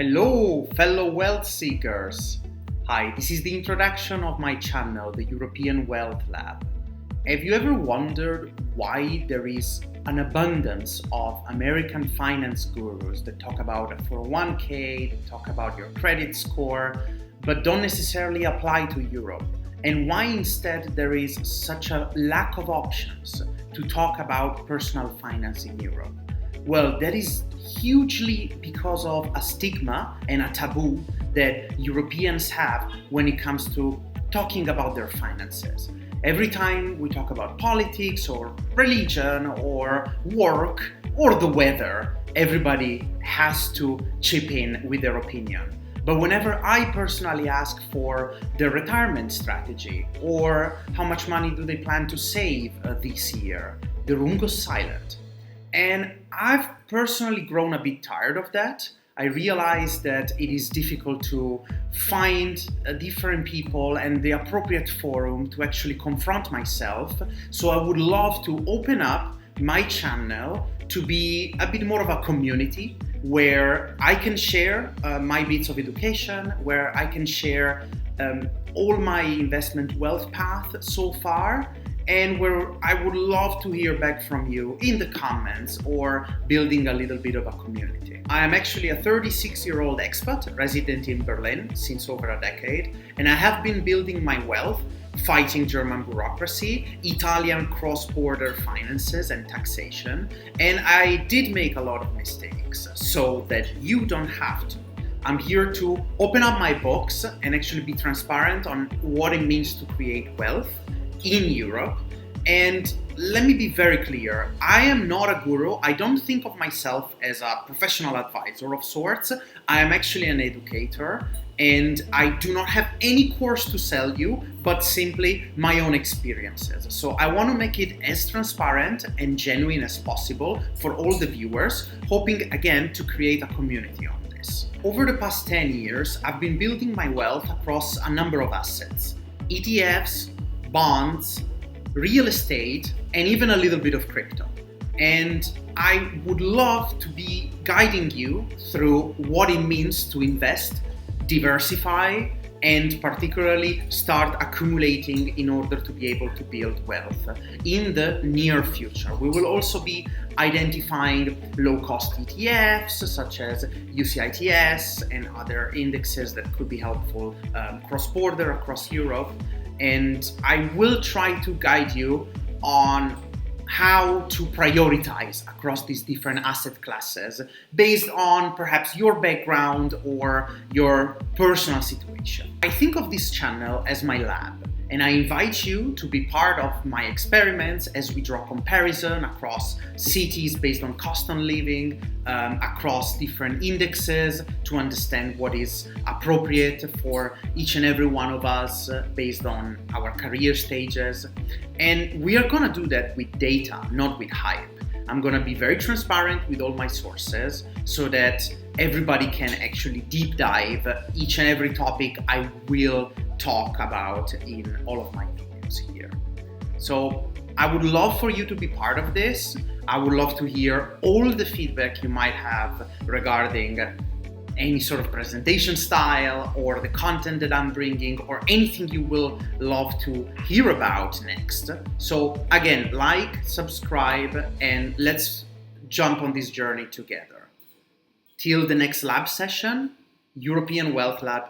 Hello, fellow wealth seekers. Hi, this is the introduction of my channel, the European Wealth Lab. Have you ever wondered why there is an abundance of American finance gurus that talk about a 401k, that talk about your credit score, but don't necessarily apply to Europe? And why instead there is such a lack of options to talk about personal finance in Europe? Well, that is hugely because of a stigma and a taboo that Europeans have when it comes to talking about their finances. Every time we talk about politics or religion or work or the weather, everybody has to chip in with their opinion. But whenever I personally ask for their retirement strategy or how much money do they plan to save this year, the room goes silent. And I've personally grown a bit tired of that. I realized that it is difficult to find different people and the appropriate forum to actually confront myself. So I would love to open up my channel to be a bit more of a community where I can share my bits of education, where I can share all my investment wealth path so far, and where I would love to hear back from you in the comments or building a little bit of a community. I am actually a 36-year-old expat resident in Berlin since over a decade, and I have been building my wealth fighting German bureaucracy, Italian cross-border finances and taxation, and I did make a lot of mistakes so that you don't have to. I'm here to open up my books and actually be transparent on what it means to create wealth in Europe. And let me be very clear, I am not a guru. I don't think of myself as a professional advisor of sorts. I am actually an educator, and I do not have any course to sell you, but simply my own experiences. So I want to make it as transparent and genuine as possible for all the viewers, hoping again to create a community on this. Over the past 10 years, I've been building my wealth across a number of assets: ETFs, bonds, real estate, and even a little bit of crypto. And I would love to be guiding you through what it means to invest, diversify, and particularly start accumulating in order to be able to build wealth in the near future. We will also be identifying low-cost ETFs such as UCITS and other indexes that could be helpful cross-border across Europe. And I will try to guide you on how to prioritize across these different asset classes based on perhaps your background or your personal situation. I think of this channel as my lab, and I invite you to be part of my experiments as we draw comparison across cities based on cost of living, across different indexes to understand what is appropriate for each and every one of us based on our career stages. And we are gonna do that with data, not with hype. I'm gonna be very transparent with all my sources so that everybody can actually deep dive each and every topic I will talk about in all of my videos here. So I would love for you to be part of this. I would love to hear all the feedback you might have regarding any sort of presentation style or the content that I'm bringing or anything you will love to hear about next. So again, like, subscribe, and let's jump on this journey together. Till the next lab session, European Wealth Lab